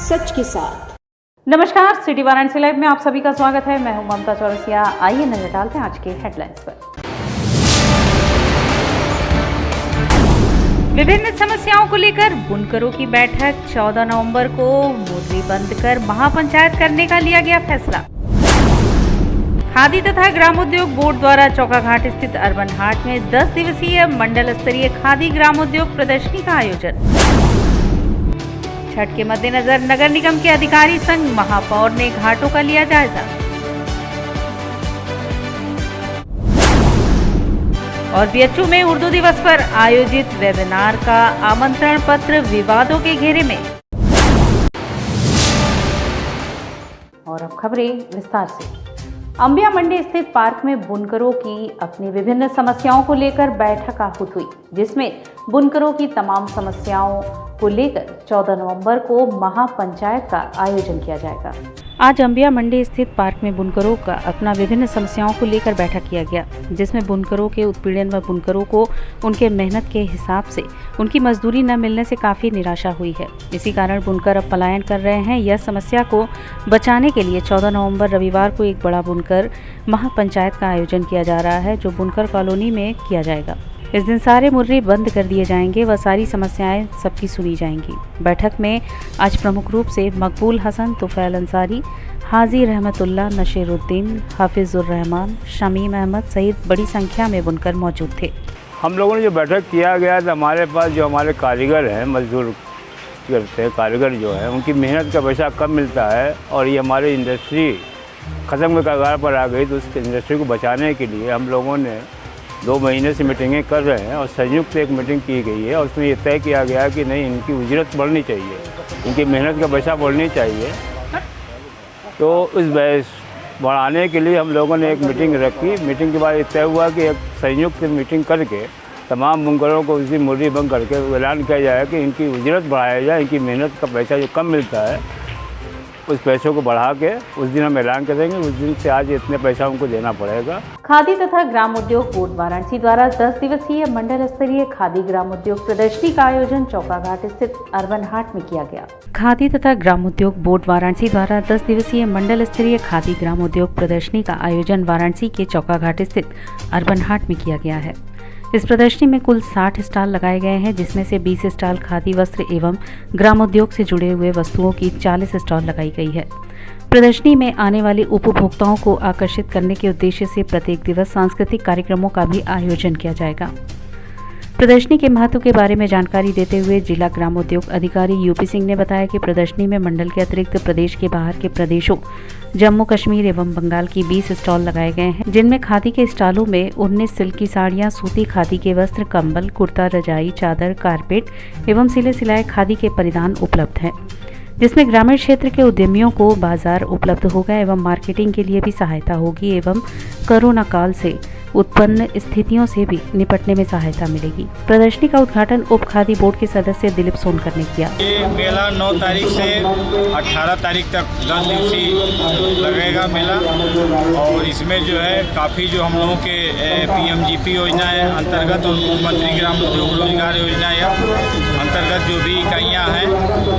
सच के साथ। नमस्कार, सिटी वाराणसी लाइव में आप सभी का स्वागत है। मैं हूं ममता चौरसिया। आइए नजर डालते हैं आज के हेडलाइंस पर। विभिन्न समस्याओं को लेकर बुनकरों की बैठक 14 नवंबर को मुर्री बंद कर महापंचायत करने का लिया गया फैसला। खादी तथा ग्रामोद्योग बोर्ड द्वारा चौकाघाट स्थित अर्बन हाट में 10 दिवसीय मंडल स्तरीय खादी ग्रामोद्योग प्रदर्शनी का आयोजन। छठ के मद्देनजर नगर निगम के अधिकारी संग महापौर ने घाटों का लिया जायजा। और बीएचयू में उर्दू दिवस पर आयोजित वेबिनार का आमंत्रण पत्र विवादों के घेरे में। और अब खबरें विस्तार से। अंबिया मंडी स्थित पार्क में बुनकरों की अपनी विभिन्न समस्याओं को लेकर बैठक आहूत हुई, जिसमें बुनकरों की तमाम समस्याओं को लेकर 14 नवंबर को महापंचायत का आयोजन किया जाएगा। आज अंबिया मंडी स्थित पार्क में बुनकरों का अपना विभिन्न समस्याओं को लेकर बैठक किया गया, जिसमें बुनकरों के उत्पीड़न व बुनकरों को उनके मेहनत के हिसाब से उनकी मजदूरी न मिलने से काफ़ी निराशा हुई है। इसी कारण बुनकर अब पलायन कर रहे हैं। यह समस्या को बचाने के लिए 14 नवंबर रविवार को एक बड़ा बुनकर महापंचायत का आयोजन किया जा रहा है, जो बुनकर कॉलोनी में किया जाएगा। इस दिन सारे मुर्रे बंद कर दिए जाएंगे व सारी समस्याएं सबकी सुनी जाएंगी। बैठक में आज प्रमुख रूप से मकबूल हसन, तुफैल अंसारी, हाजी रहमतुल्ला, नशीरुद्दीन, हाफिजुर रहमान, शमीम अहमद सहित बड़ी संख्या में बुनकर मौजूद थे। हम लोगों ने जो बैठक किया गया था, हमारे पास जो हमारे कारीगर हैं, मजदूर करते हैं कारीगर जो है, उनकी मेहनत का पैसा कम मिलता है और ये हमारी इंडस्ट्री ख़त्म के कगार पर आ गई। तो उस इंडस्ट्री को बचाने के लिए हम लोगों ने 2 महीने से मीटिंगें कर रहे हैं और संयुक्त एक मीटिंग की गई है और उसमें ये तय किया गया कि नहीं, इनकी उजरत बढ़नी चाहिए, इनकी मेहनत का पैसा बढ़नी चाहिए। तो उस बहस बढ़ाने के लिए हम लोगों ने एक मीटिंग रखी। मीटिंग के बाद ये तय हुआ कि एक संयुक्त मीटिंग करके तमाम बुनकरों को उसी मुर्री बंद करके ऐलान किया जाए कि इनकी उजरत बढ़ाया जाए, इनकी मेहनत का पैसा जो कम मिलता है उस पैसों को बढ़ा के उस दिन हम ऐलान करेंगे। उस दिन से आज इतने पैसा उनको देना पड़ेगा। खादी तथा ग्रामोद्योग बोर्ड वाराणसी द्वारा 10 दिवसीय मंडल स्तरीय खादी ग्रामोद्योग प्रदर्शनी का आयोजन चौकाघाट स्थित अर्बन हाट में किया गया। खादी तथा ग्रामोद्योग बोर्ड वाराणसी द्वारा 10 दिवसीय मंडल स्तरीय खादी ग्रामोद्योग प्रदर्शनी का आयोजन वाराणसी के चौकाघाट स्थित अर्बन हाट में किया गया है। इस प्रदर्शनी में कुल 60 स्टॉल लगाए गए हैं, जिसमें से 20 स्टॉल खादी वस्त्र एवं ग्रामोद्योग से जुड़े हुए वस्तुओं की 40 स्टॉल लगाई गई है। प्रदर्शनी में आने वाले उपभोक्ताओं को आकर्षित करने के उद्देश्य से प्रत्येक दिवस सांस्कृतिक कार्यक्रमों का भी आयोजन किया जाएगा। प्रदर्शनी के महत्व के बारे में जानकारी देते हुए जिला ग्रामोद्योग अधिकारी यूपी सिंह ने बताया कि प्रदर्शनी में मंडल के अतिरिक्त प्रदेश के बाहर के प्रदेशों जम्मू कश्मीर एवं बंगाल की 20 स्टॉल लगाए गए हैं, जिनमें खादी के स्टॉलों में 19 सिल्क की साड़ियां, सूती खादी के वस्त्र, कंबल, कुर्ता, रजाई, चादर, कारपेट एवं सिले सिलाए खादी के परिधान उपलब्ध हैं, जिसमें ग्रामीण क्षेत्र के उद्यमियों को बाजार उपलब्ध होगा एवं मार्केटिंग के लिए भी सहायता होगी एवं कोरोना काल से उत्पन्न स्थितियों से भी निपटने में सहायता मिलेगी। प्रदर्शनी का उद्घाटन उप खादी बोर्ड के सदस्य दिलीप सोनकर ने किया। ये मेला 9 तारीख से 18 तारीख तक 10 दिवसीय लगेगा मेला और इसमें जो है काफ़ी जो हम लोगों के PMGP योजना है अंतर्गत और मुख्यमंत्री ग्राम उद्योग रोजगार योजना या अंतर्गत जो भी इकाइयाँ हैं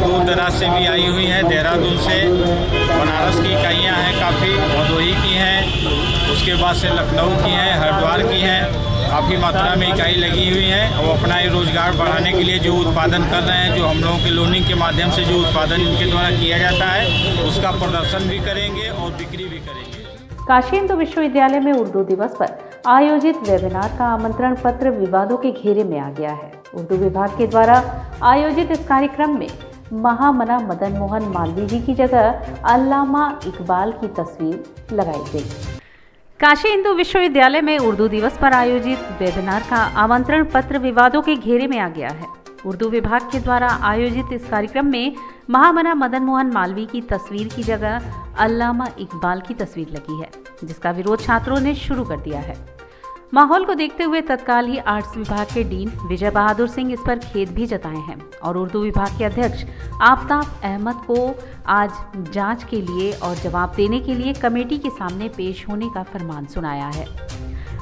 दूर दराज से भी आई हुई हैं। देहरादून से बनारस की इकाइयाँ हैं, काफ़ी भदोही की हैं, उसके बाद से लखनऊ की हैं, हरिद्वार की हैं, काफ़ी मात्रा में इकाई लगी हुई हैं और अपना ये रोजगार बढ़ाने के लिए जो उत्पादन कर रहे हैं, जो हम लोगों के लोनिंग के माध्यम से जो उत्पादन इनके द्वारा किया जाता है उसका प्रदर्शन भी करेंगे और बिक्री भी करेंगे। काशी हिंदू विश्वविद्यालय में उर्दू दिवस पर आयोजित वेबिनार का आमंत्रण पत्र विवादों के घेरे में आ गया है। उर्दू विभाग के द्वारा आयोजित इस कार्यक्रम में महामना मदन मोहन मालवीय जी की जगह अल्लामा इकबाल की तस्वीर लगाई गई। काशी हिंदू विश्वविद्यालय में उर्दू दिवस पर आयोजित वेबिनार का आमंत्रण पत्र विवादों के घेरे में आ गया है। उर्दू विभाग के द्वारा आयोजित इस कार्यक्रम में महामना मदन मोहन मालवीय की तस्वीर की जगह अल्लामा इकबाल की तस्वीर लगी है, जिसका विरोध छात्रों ने शुरू कर दिया है। माहौल को देखते हुए तत्काल ही आर्ट्स विभाग के डीन विजय बहादुर सिंह इस पर खेद भी जताए हैं और उर्दू विभाग के अध्यक्ष आफ्ताब अहमद को आज जांच के लिए और जवाब देने के लिए कमेटी के सामने पेश होने का फरमान सुनाया है।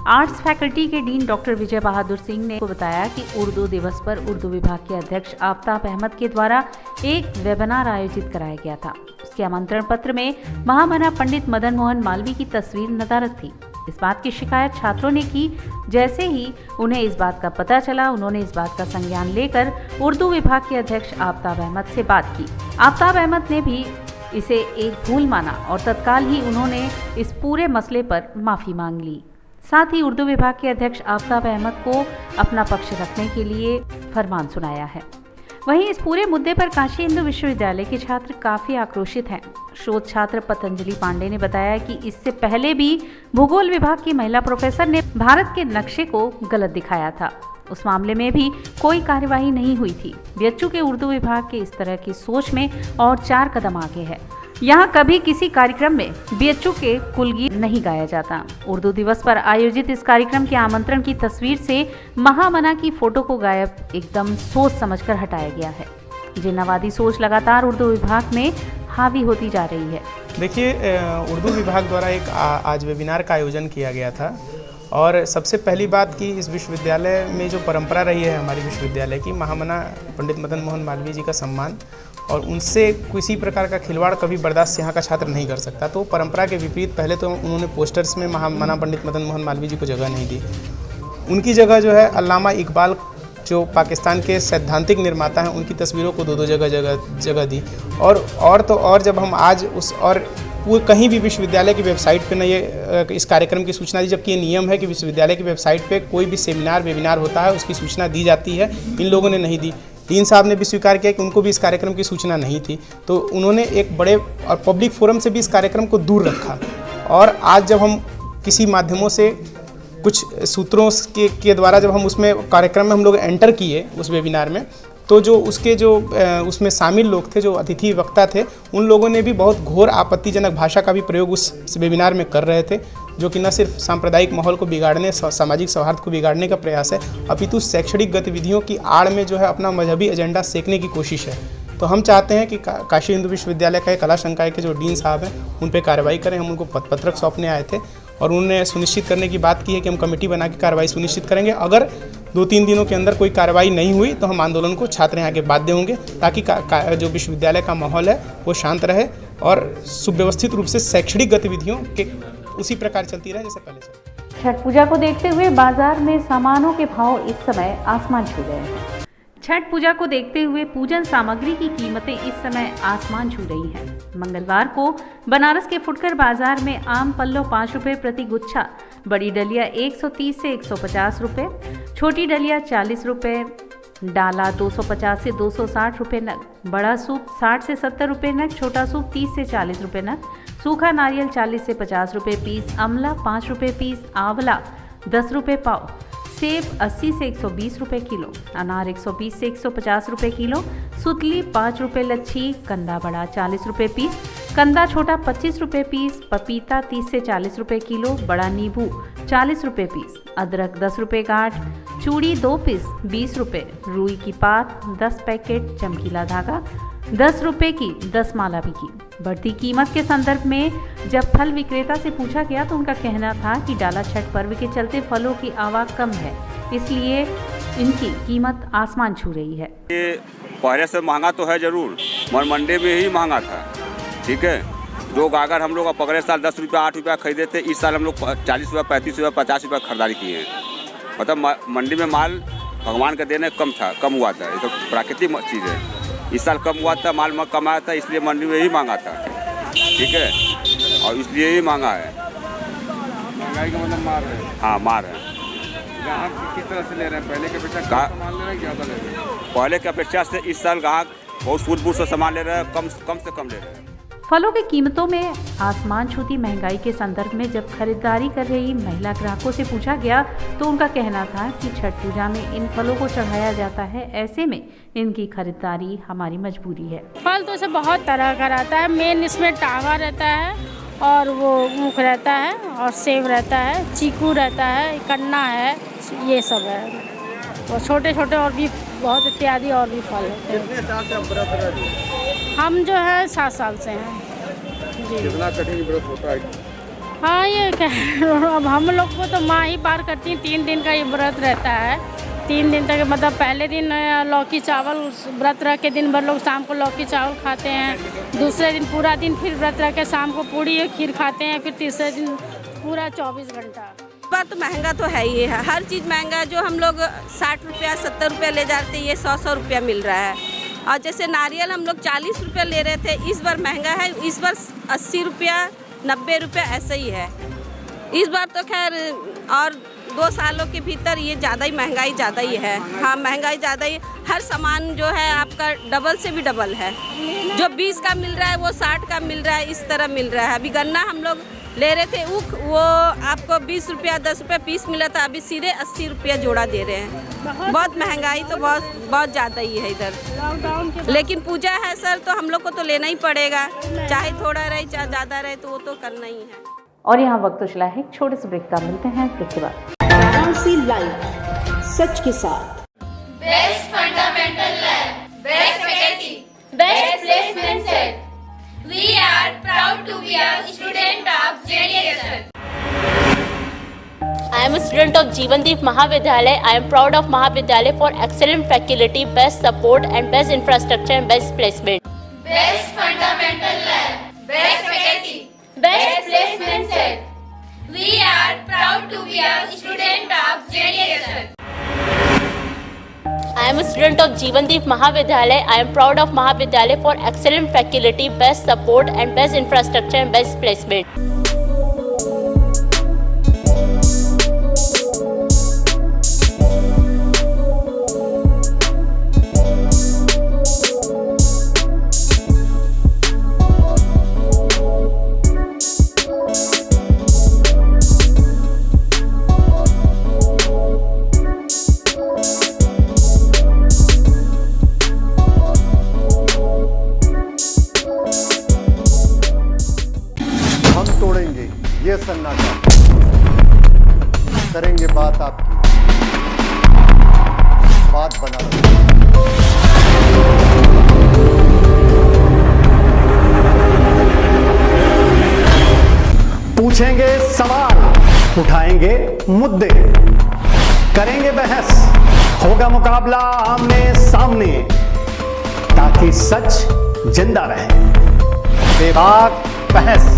आर्ट्स फैकल्टी के डीन डॉक्टर विजय बहादुर सिंह ने बताया कि उर्दू दिवस पर उर्दू विभाग के अध्यक्ष आफ्ताब अहमद के द्वारा एक वेबिनार आयोजित कराया गया था। उसके आमंत्रण पत्र में महामना पंडित मदन मोहन मालवीय की तस्वीर नदारद थी। इस बात की शिकायत छात्रों ने की। जैसे ही उन्हें इस बात का पता चला, उन्होंने इस बात का संज्ञान लेकर उर्दू विभाग के अध्यक्ष आफ्ताब अहमद से बात की। आफ्ताब अहमद ने भी इसे एक भूल माना और तत्काल ही उन्होंने इस पूरे मसले पर माफ़ी मांग ली। साथ ही उर्दू विभाग के अध्यक्ष आफ्ताब अहमद को अपना पक्ष रखने के लिए फरमान सुनाया है। वहीं इस पूरे मुद्दे पर काशी हिंदू विश्वविद्यालय के छात्र काफ़ी आक्रोशित हैं। शोध छात्र पतंजलि पांडे ने बताया कि इससे पहले भी भूगोल विभाग की महिला प्रोफेसर ने भारत के नक्शे को गलत दिखाया था। उस मामले में भी कोई कार्यवाही नहीं हुई थी। बीएचयू के उर्दू विभाग के इस तरह की सोच में और 4 कदम आगे है। यहाँ कभी किसी कार्यक्रम में बीएचयू के कुलगीत नहीं गाया जाता। उर्दू दिवस पर आयोजित इस कार्यक्रम के आमंत्रण की तस्वीर से महामना की फोटो को गायब एकदम सोच समझकर हटाया गया है। जिन्नावादी सोच लगातार उर्दू विभाग में हावी होती जा रही है। देखिए, उर्दू विभाग द्वारा एक आज वेबिनार का आयोजन किया गया था और सबसे पहली बात कि इस विश्वविद्यालय में जो परंपरा रही है हमारे विश्वविद्यालय की, महामना पंडित मदन मोहन मालवीय जी का सम्मान और उनसे किसी प्रकार का खिलवाड़ कभी बर्दाश्त यहाँ का छात्र नहीं कर सकता। तो परंपरा के विपरीत पहले तो उन्होंने पोस्टर्स में महामना पंडित मदन मोहन मालवीय जी को जगह नहीं दी। उनकी जगह जो है अल्लामा इकबाल जो पाकिस्तान के सैद्धांतिक निर्माता हैं, उनकी तस्वीरों को 2-2 जगह दी। और जब हम आज उस और वो कहीं भी विश्वविद्यालय की वेबसाइट पे न ये इस कार्यक्रम की सूचना दी, जबकि ये नियम है कि विश्वविद्यालय की वेबसाइट पे कोई भी सेमिनार वेबिनार होता है उसकी सूचना दी जाती है। इन लोगों ने नहीं दी। डीन साहब ने भी स्वीकार किया कि उनको भी इस कार्यक्रम की सूचना नहीं थी। तो उन्होंने एक बड़े और पब्लिक फोरम से भी इस कार्यक्रम को दूर रखा। और आज जब हम किसी माध्यमों से कुछ सूत्रों के द्वारा जब हम उसमें कार्यक्रम में हम लोग एंटर किए उस वेबिनार में, तो जो उसमें शामिल लोग थे, जो अतिथि वक्ता थे, उन लोगों ने भी बहुत घोर आपत्तिजनक भाषा का भी प्रयोग उस वेबिनार में कर रहे थे, जो कि न सिर्फ सांप्रदायिक माहौल को बिगाड़ने, सामाजिक सौहार्द को बिगाड़ने का प्रयास है, अपितु शैक्षणिक गतिविधियों की आड़ में जो है अपना मजहबी एजेंडा सेकने की कोशिश है। तो हम चाहते हैं कि काशी हिंदू विश्वविद्यालय का कला संकाय के जो डीन साहब हैं उन पर कार्रवाई करें। हम उनको पत्रक सौंपने आए थे और उन्होंने सुनिश्चित करने की बात की है कि हम कमेटी बना के कार्रवाई सुनिश्चित करेंगे। अगर 2-3 दिनों के अंदर कोई कार्रवाई नहीं हुई तो हम आंदोलन को छात्र यहाँ के बाध्य होंगे, ताकि जो विश्वविद्यालय का माहौल है वो शांत रहे और सुव्यवस्थित रूप से शैक्षणिक गतिविधियों के उसी प्रकार चलती रहे जैसे पहले चलती। छठ पूजा को देखते हुए बाजार में सामानों के भाव इस समय आसमान छू गए हैं। छठ पूजा को देखते हुए पूजन सामग्री की कीमतें इस समय आसमान छू रही हैं। मंगलवार को बनारस के फुटकर बाजार में आम पल्लो 5 रुपये प्रति गुच्छा, बड़ी डलिया 130 से 150 रुपये, छोटी डलिया 40 रुपये, डाला 250 से 260 रुपये नग, बड़ा सूप 60 से 70 रुपये नग, छोटा सूप 30 से 40 रुपये नग, सूखा नारियल 40 से 50 रुपये पीस, अमला 5 रुपये पीस, आंवला 10 रुपये पाव, सेब 80 से 120 रुपये किलो, अनार 120 से 150 रुपये किलो, सुतली 5 रुपये लच्छी, कंदा बड़ा 40 रुपये पीस, कंदा छोटा 25 रुपये पीस, पपीता 30 से 40 रुपये किलो, बड़ा नींबू 40 रुपये पीस, अदरक 10 रुपये गांठ, चूड़ी 2 पीस 20 रुपये, रुई की पात 10 पैकेट, चमकीला धागा 10 रुपये की 10 माला बिकी। बढ़ती कीमत के संदर्भ में जब फल विक्रेता से पूछा गया तो उनका कहना था कि डाला छठ पर्व के चलते फलों की आवक कम है, इसलिए इनकी कीमत आसमान छू रही है। ये पहले से महंगा तो है जरूर, मगर मंडी में ही महंगा था। ठीक है, जो गागर हम लोग पकड़े साल 10 रुपया 8 रुपया खरीदे थे, इस साल हम लोग 40 रुपया 35 रुपया 50 रुपया खरीदारी किए हैं। मतलब मंडी में माल भगवान का देने कम हुआ था। ये तो प्राकृतिक चीज़ है। इस साल कम हुआ था, माल कम आया था, इसलिए मंडी में ही महंगा था। ठीक है, और इसलिए ही महंगा है। महंगाई का मतलब मार है। हाँ, मार है। ग्राहक किस तरह से ले रहे हैं? पहले की अपेक्षा सामान ले रहे हैं, ज़्यादा ले रहे हैं? पहले की अपेक्षा से इस साल ग्राहक बहुत सूझबूझ से सामान ले रहे हैं, कम से कम ले रहे हैं। फलों की कीमतों में आसमान छूती महंगाई के संदर्भ में जब खरीदारी कर रही महिला ग्राहकों से पूछा गया तो उनका कहना था कि छठ पूजा में इन फलों को चढ़ाया जाता है, ऐसे में इनकी खरीदारी हमारी मजबूरी है। फल तो इसे बहुत तरह का रहता है। मेन इसमें टांगा रहता है और वो ऊख रहता है और सेब रहता है, चीकू रहता है, कन्ना है, ये सब है। और छोटे छोटे और भी बहुत इत्यादि और भी फल होते हैं। कितने साल से आप व्रत कर रहे हैं? हम जो है 7 साल से हैं जी। कितना कठिन व्रत होता है? हाँ ये अब हम लोग को तो माँ ही पार करती हैं। 3 दिन का ये व्रत रहता है। 3 दिन तक मतलब पहले दिन लौकी चावल व्रत रख के दिन भर लोग शाम को लौकी चावल खाते हैं। दूसरे दिन पूरा दिन फिर व्रत रख के शाम को पूड़ी खीर खाते हैं। फिर तीसरे दिन पूरा 24 घंटा। इस बार तो महंगा तो है ही है, हर चीज़ महंगा। जो हम लोग 60 रुपया 70 रुपया ले जाते हैं, ये 100 रुपया मिल रहा है। और जैसे नारियल हम लोग 40 रुपया ले रहे थे, इस बार महंगा है। इस बार 80 रुपया 90 रुपया ऐसे ही है इस बार तो। खैर और 2 सालों के भीतर ये ज़्यादा ही महंगाई ज़्यादा ही है। हाँ महंगाई ज़्यादा ही, हर सामान जो है आपका डबल से भी डबल है। जो 20 का मिल रहा है वो 60 का मिल रहा है, इस तरह मिल रहा है। अभी गन्ना हम लोग ले रहे थे ऊख, वो आपको 20 रुपया 10 रुपया पीस मिला था, अभी सीधे 80 रुपया जोड़ा दे रहे हैं। बहुत महंगाई तो बहुत ज़्यादा ही है इधर। लेकिन पूजा है सर, तो हम लोग को तो लेना ही पड़ेगा, चाहे थोड़ा रहे चाहे ज़्यादा रहे, तो वो तो करना ही है। और यहाँ वक्त तो चला है एक छोटे से ब्रेक का। मिलते हैं ब्रेक के बाद। वाराणसी लाइव, सच के साथ। Best fundamental lab, best faculty, best placement set. We are proud to be a student of JDSL. I am a student of Jeevandeep Mahavidyalaya. I am proud of Mahavidyalaya for excellent faculty, best support and best infrastructure and best placement. Best fundamental lab, best faculty, best placement set. We are proud to be a student of JDSL. I am a student of Jeevandeep Mahavidyalaya. I am proud of Mahavidyalaya for excellent faculty, best support and best infrastructure and best placement. ये सन्नाटा, करेंगे बात आपकी, बात बना पूछेंगे सवाल, उठाएंगे मुद्दे, करेंगे बहस, होगा मुकाबला आमने सामने, ताकि सच जिंदा रहे। बेबाक बहस।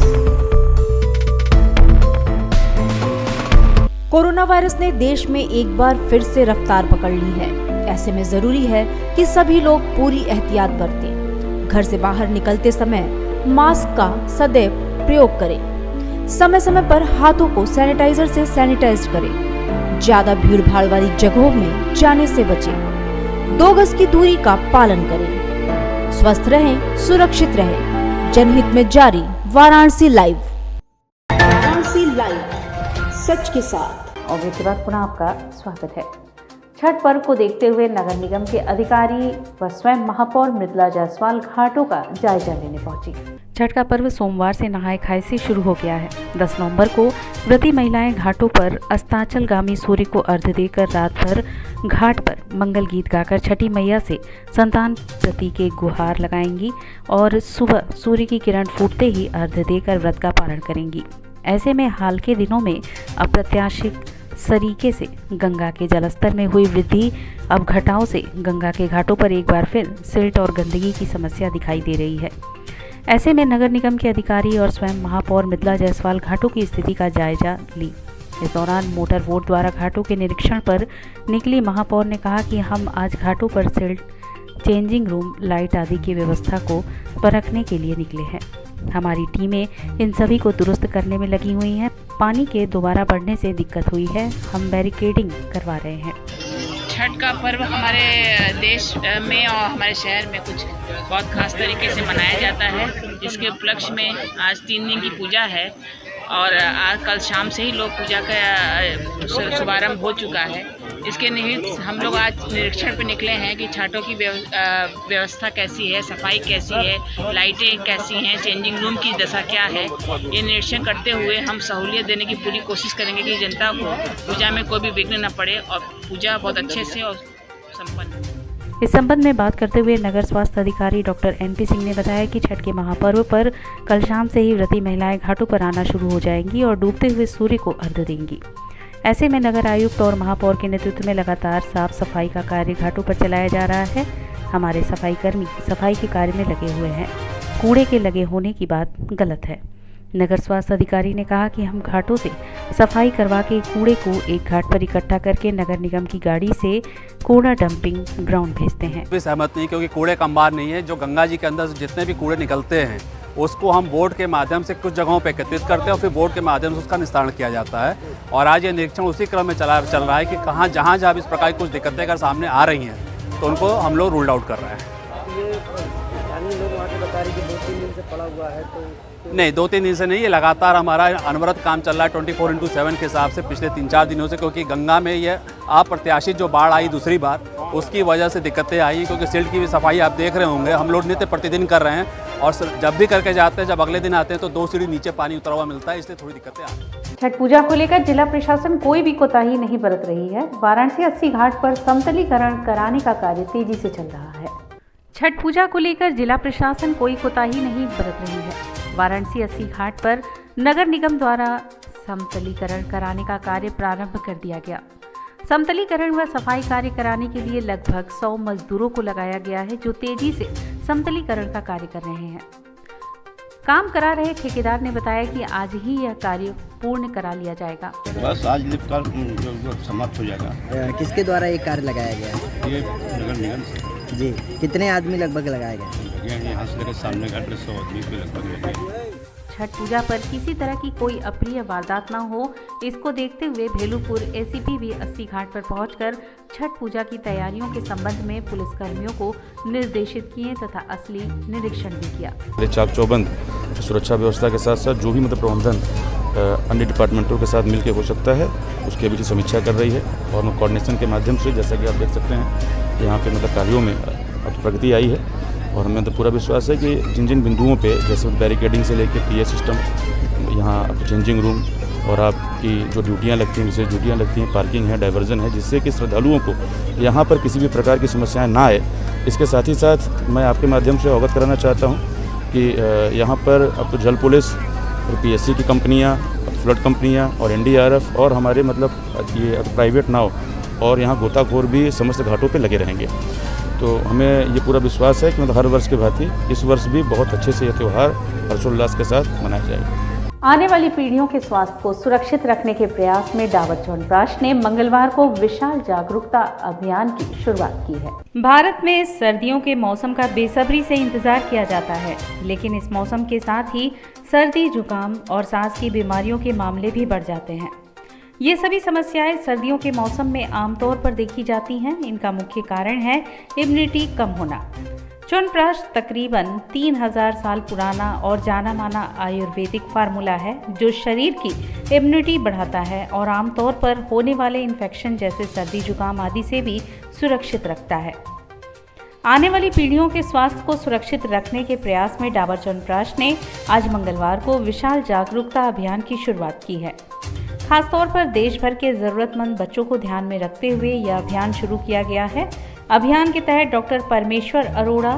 कोरोना वायरस ने देश में एक बार फिर से रफ्तार पकड़ ली है। ऐसे में जरूरी है कि सभी लोग पूरी एहतियात बरतें। घर से बाहर निकलते समय मास्क का सदैव प्रयोग करें। समय समय पर हाथों को सैनिटाइजर से सैनिटाइज करें। ज्यादा भीड़ भाड़ वाली जगहों में जाने से बचें। 2 गज की दूरी का पालन करें। स्वस्थ रहें, सुरक्षित रहें। जनहित में जारी वाराणसी लाइव। वाराणसी लाइव, सच के साथ। और इसके बाद पुनः आपका स्वागत है। छठ पर्व को देखते हुए नगर निगम के अधिकारी व स्वयं महापौर मृदुला जायसवाल घाटों का जायजा लेने पहुंची। छठ का पर्व सोमवार से नहाय खाए से शुरू हो गया है। 10 नवंबर को व्रती महिलाएं घाटों पर अस्ताचलगामी सूर्य को अर्घ्य देकर रात भर घाट पर मंगल गीत गाकर छठी मैया से संतान प्रति के गुहार लगाएंगी और सुबह सूर्य की किरण फूटते ही अर्घ्य देकर व्रत का पालन करेंगी। ऐसे में हाल के दिनों में अप्रत्याशित सरीके से गंगा के जलस्तर में हुई वृद्धि अब घटाव से गंगा के घाटों पर एक बार फिर सिल्ट और गंदगी की समस्या दिखाई दे रही है। ऐसे में नगर निगम के अधिकारी और स्वयं महापौर मृदुला जायसवाल घाटों की स्थिति का जायजा ली। इस दौरान मोटर बोट द्वारा घाटों के निरीक्षण पर निकली महापौर ने कहा कि हम आज घाटों पर सिल्ट, चेंजिंग रूम, लाइट आदि की व्यवस्था को परखने के लिए निकले हैं। हमारी टीमें इन सभी को दुरुस्त करने में लगी हुई हैं। पानी के दोबारा बढ़ने से दिक्कत हुई है, हम बैरिकेडिंग करवा रहे हैं। छठ का पर्व हमारे देश में और हमारे शहर में कुछ बहुत खास तरीके से मनाया जाता है। इसके उपलक्ष्य में आज 3 दिन की पूजा है और आज कल शाम से ही लोग पूजा का शुभारंभ हो चुका है। इसके निमित्त हम लोग आज निरीक्षण पर निकले हैं कि छाटों की व्यवस्था कैसी है, सफाई कैसी है, लाइटें कैसी हैं, चेंजिंग रूम की दशा क्या है। ये निरीक्षण करते हुए हम सहूलियत देने की पूरी कोशिश करेंगे कि जनता को पूजा में कोई भी विघ्न न पड़े और पूजा बहुत अच्छे से और संपन्न। इस संबंध में बात करते हुए नगर स्वास्थ्य अधिकारी डॉक्टर NP सिंह ने बताया कि छठ के महापर्व पर कल शाम से ही व्रती महिलाएं घाटों पर आना शुरू हो जाएंगी और डूबते हुए सूर्य को अर्घ्य देंगी। ऐसे में नगर आयुक्त और महापौर के नेतृत्व में लगातार साफ सफाई का कार्य घाटों पर चलाया जा रहा है। हमारे सफाई कर्मी सफाई के कार्य में लगे हुए हैं। कूड़े के लगे होने की बात गलत है। नगर स्वास्थ्य अधिकारी ने कहा कि हम घाटों से सफाई करवा के कूड़े को एक घाट पर इकट्ठा करके नगर निगम की गाड़ी से कूड़ा डंपिंग ग्राउंड भेजते हैं। भी सहमत नहीं, क्योंकि कूड़े का अंबार नहीं है। जो गंगा जी के अंदर से जितने भी कूड़े निकलते हैं उसको हम बोर्ड के माध्यम से कुछ जगहों पे एकत्रित करते हैं और फिर बोर्ड के माध्यम से उसका निस्तारण किया जाता है। और आज ये निरीक्षण उसी क्रम में चल रहा है कि कहाँ जहाँ इस प्रकार की कुछ दिक्कतें अगर सामने आ रही हैं तो उनको हम लोग रूल आउट कर रहे हैं। लोग वहाँ के बता रहे कि 2-3 दिन से पड़ा हुआ है तो नहीं, 2-3 दिन से नहीं, ये लगातार हमारा अनवरत काम चल रहा है 24/7 के हिसाब से पिछले 3-4 दिनों से, क्योंकि गंगा में ये अप्रत्याशित जो बाढ़ आई दूसरी बार उसकी वजह से दिक्कतें आई। क्योंकि सिल्ट की भी सफाई आप देख रहे होंगे, हम लोग नित्य प्रतिदिन कर रहे हैं और जब भी करके जाते हैं, जब अगले दिन आते हैं तो 2 सीढ़ी नीचे पानी उतरा हुआ मिलता है, इसलिए थोड़ी दिक्कतें आती हैं। छठ पूजा को लेकर जिला प्रशासन कोई भी कोताही नहीं बरत रही है। वाराणसी 80 घाट पर समतलीकरण कराने का कार्य तेजी से चल रहा है। छठ पूजा को लेकर जिला प्रशासन कोई कोताही नहीं बरत रही है। वाराणसी 80 घाट पर नगर निगम द्वारा समतलीकरण कराने का कार्य प्रारंभ कर दिया गया। समतलीकरण व सफाई कार्य कराने के लिए लगभग 100 मजदूरों को लगाया गया है, जो तेजी से समतलीकरण का कार्य कर रहे हैं। काम करा रहे ठेकेदार ने बताया कि आज ही यह कार्य पूर्ण करा लिया जाएगा। बस आज लिफ्ट का समाप्त हो जाएगा। किसके द्वारा ये कार्य लगाया गया है? ये नगर निगम जी। कितने आदमी लगभग लगाए गए? यहाँ से लेकर सामने का 150 आदमी के लगभग। छठ पूजा पर किसी तरह की कोई अप्रिय वारदात न हो, इसको देखते हुए भेलूपुर ACP भी 80 घाट पर पहुंचकर छठ पूजा की तैयारियों के संबंध में पुलिसकर्मियों को निर्देशित किए तथा असली निरीक्षण भी किया। चाक चौबंद सुरक्षा व्यवस्था के साथ साथ जो भी प्रबंधन अन्य डिपार्टमेंटों के साथ मिलकर हो सकता है उसकी अभी समीक्षा कर रही है और कोऑर्डिनेशन के माध्यम से, जैसा कि आप देख सकते हैं, यहाँ पे कार्यों में अब प्रगति आई है और हमें पूरा विश्वास है कि जिन जिन बिंदुओं पे, जैसे बैरिकेडिंग से लेकर PA सिस्टम, यहाँ चेंजिंग रूम और आपकी जो ड्यूटियाँ लगती हैं, विशेष ड्यूटियाँ लगती हैं, पार्किंग है, डाइवर्जन है, जिससे कि श्रद्धालुओं को यहाँ पर किसी भी प्रकार की समस्याएं ना आए। इसके साथ ही साथ मैं आपके माध्यम से अवगत कराना चाहता हूँ कि यहाँ पर अब तो जल पुलिस और PSC की कंपनियाँ, फ्लड कंपनियाँ और NDRF और हमारे ये प्राइवेट नाव और यहाँ गोताखोर भी समस्त घाटों पे लगे रहेंगे। तो हमें ये पूरा विश्वास है कि हर वर्ष के भांति इस वर्ष भी बहुत अच्छे से यह त्यौहार हर्षोल्लास के साथ मनाया जाएगा। आने वाली पीढ़ियों के स्वास्थ्य को सुरक्षित रखने के प्रयास में डाबर च्यवनप्राश ने मंगलवार को विशाल जागरूकता अभियान की शुरुआत की है। भारत में सर्दियों के मौसम का बेसब्री से इंतजार किया जाता है, लेकिन इस मौसम के साथ ही सर्दी, जुकाम और सांस की बीमारियों के मामले भी बढ़ जाते हैं। ये सभी समस्याएं सर्दियों के मौसम में आमतौर पर देखी जाती हैं। इनका मुख्य कारण है इम्यूनिटी कम होना। च्यवनप्राश तकरीबन 3000 साल पुराना और जाना माना आयुर्वेदिक फार्मूला है, जो शरीर की इम्यूनिटी बढ़ाता है और आमतौर पर होने वाले इन्फेक्शन जैसे सर्दी, जुकाम आदि से भी सुरक्षित रखता है। आने वाली पीढ़ियों के स्वास्थ्य को सुरक्षित रखने के प्रयास में डाबर च्यवनप्राश ने आज मंगलवार को विशाल जागरूकता अभियान की शुरुआत की है। खासतौर पर देश भर के ज़रूरतमंद बच्चों को ध्यान में रखते हुए यह अभियान शुरू किया गया है। अभियान के तहत doctor Parmeshwar Arora,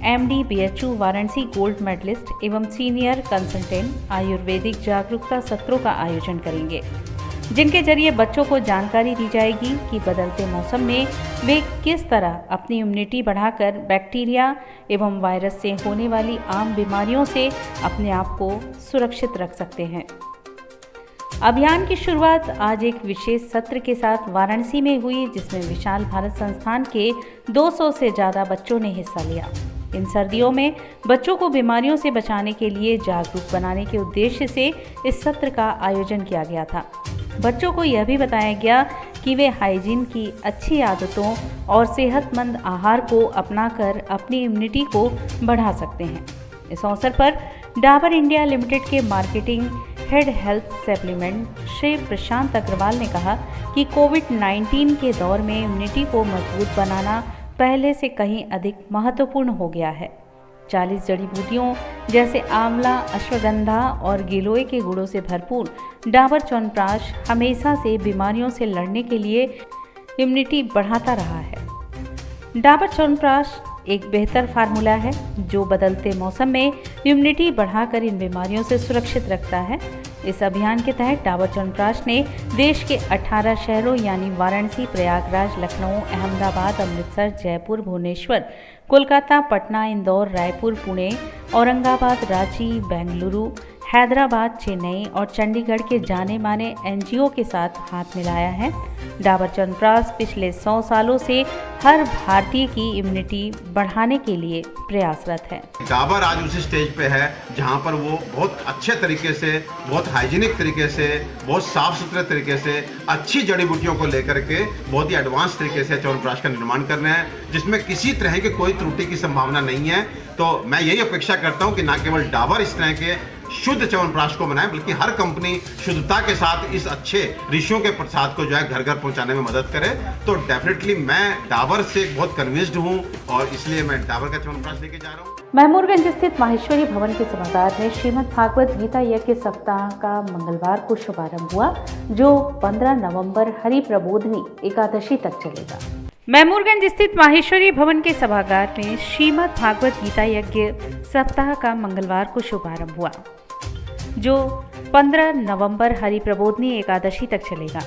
MD, BHU, Varanasi gold medallist एवं सीनियर कंसल्टेंट आयुर्वेदिक जागरूकता सत्रों का आयोजन करेंगे, जिनके जरिए बच्चों को जानकारी दी जाएगी कि बदलते मौसम में वे किस तरह अपनी इम्यूनिटी बढ़ाकर बैक्टीरिया एवं वायरस से होने वाली आम बीमारियों से अपने आप को सुरक्षित रख सकते हैं। अभियान की शुरुआत आज एक विशेष सत्र के साथ वाराणसी में हुई, जिसमें विशाल भारत संस्थान के 200 से ज़्यादा बच्चों ने हिस्सा लिया। इन सर्दियों में बच्चों को बीमारियों से बचाने के लिए जागरूक बनाने के उद्देश्य से इस सत्र का आयोजन किया गया था। बच्चों को यह भी बताया गया कि वे हाइजीन की अच्छी आदतों और सेहतमंद आहार को अपनाकर अपनी इम्यूनिटी को बढ़ा सकते हैं। इस अवसर पर डाबर इंडिया लिमिटेड के marketing head health supplement Shri Prashant Agarwal ने कहा कि कोविड-19 के दौर में इम्यूनिटी को मजबूत बनाना पहले से कहीं अधिक महत्वपूर्ण हो गया है। 40 जड़ी बूटियों जैसे आंवला, अश्वगंधा और गिलोय के गुणों से भरपूर डाबर च्यवनप्राश हमेशा से बीमारियों से लड़ने के लिए इम्यूनिटी बढ़ाता रहा है। डाबर च्यवनप्राश एक बेहतर फार्मूला है जो बदलते मौसम में इम्यूनिटी बढ़ाकर इन बीमारियों से सुरक्षित रखता है। इस अभियान के तहत डाबर च्यवनप्राश ने देश के 18 शहरों यानी वाराणसी, प्रयागराज, लखनऊ, अहमदाबाद, अमृतसर, जयपुर, भुवनेश्वर, कोलकाता, पटना, इंदौर, रायपुर, पुणे, औरंगाबाद, रांची, बेंगलुरु, हैदराबाद, चेन्नई और चंडीगढ़ के जाने माने एनजीओ के साथ हाथ मिलाया है। डाबर च्यवनप्राश पिछले 100 सालों से हर भारतीय की इम्यूनिटी बढ़ाने के लिए प्रयासरत है। डाबर आज उसी स्टेज पे है जहां पर वो बहुत अच्छे तरीके से, बहुत हाइजीनिक तरीके से, बहुत साफ सुथरे तरीके से अच्छी जड़ी बूटियों को लेकर के बहुत ही एडवांस तरीके से च्यवनप्राश का निर्माण कर रहे हैं, जिसमें किसी तरह की कोई त्रुटि की संभावना नहीं है। तो मैं यही अपेक्षा करता हूं कि न केवल डाबर इस तरह के शुद्ध च्यवनप्राश को बनाए, बल्कि हर कंपनी शुद्धता के साथ इस अच्छे ऋषियों के प्रसाद को जो है घर घर पहुंचाने में मदद करे। तो डेफिनेटली मैं डाबर से बहुत कन्विंस्ड हूं और इसलिए मैं डाबर का च्यवनप्राश लेके जा रहा हूं। महमूदगंज स्थित माहेश्वरी भवन के सभागार में श्रीमद् भागवत गीता यज्ञ सप्ताह का मंगलवार को शुभारंभ हुआ, जो 15 नवंबर हरि प्रबोधिनी एकादशी तक चलेगा। महमूदगंज स्थित माहेश्वरी भवन के सभागार में श्रीमद् भागवत गीता यज्ञ सप्ताह का मंगलवार को शुभारंभ हुआ, जो 15 नवंबर हरि प्रबोधिनी एकादशी तक चलेगा।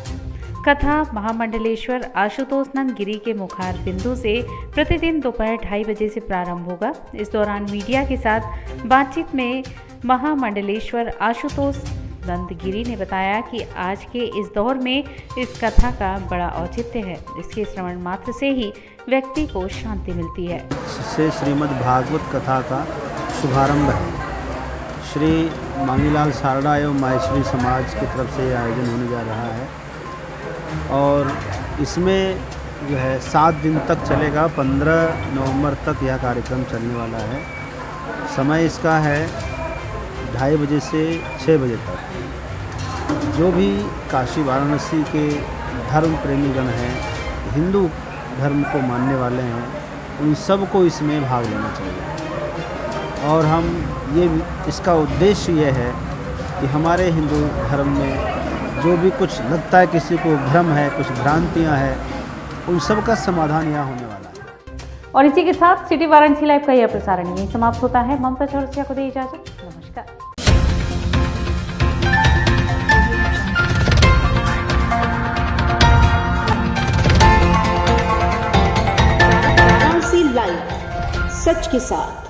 कथा महामंडलेश्वर आशुतोष नंद गिरी के मुखार बिंदु से प्रतिदिन दोपहर 2:30 बजे से प्रारंभ होगा। इस दौरान मीडिया के साथ बातचीत में महामंडलेश्वर आशुतोष नंद गिरी ने बताया कि आज के इस दौर में इस कथा का बड़ा औचित्य है। इसके श्रवण मात्र से ही व्यक्ति को शांति मिलती है। इससे श्रीमद् भागवत कथा का शुभारंभ है। श्री मांगीलाल सारड़ा एवं माहेश्वरी समाज की तरफ से आयोजन होने जा रहा है और इसमें जो है 7 दिन तक चलेगा। 15 नवंबर तक यह कार्यक्रम चलने वाला है। समय इसका है 2:30 बजे से 6 बजे तक। जो भी काशी वाराणसी के धर्म प्रेमीगण हैं, हिंदू धर्म को मानने वाले हैं, उन सब को इसमें भाग लेना चाहिए। और हम इसका उद्देश्य ये है कि हमारे हिंदू धर्म में जो भी कुछ लगता है, किसी को भ्रम है, कुछ भ्रांतियां हैं, उन सब का समाधान यहाँ होने वाला है। और इसी के साथ सिटी वाराणसी लाइव का यह प्रसारण यहीं समाप्त होता है। ममता चौरसिया को दे इजाजत। नमस्कार। वाराणसी लाइव, सच के साथ।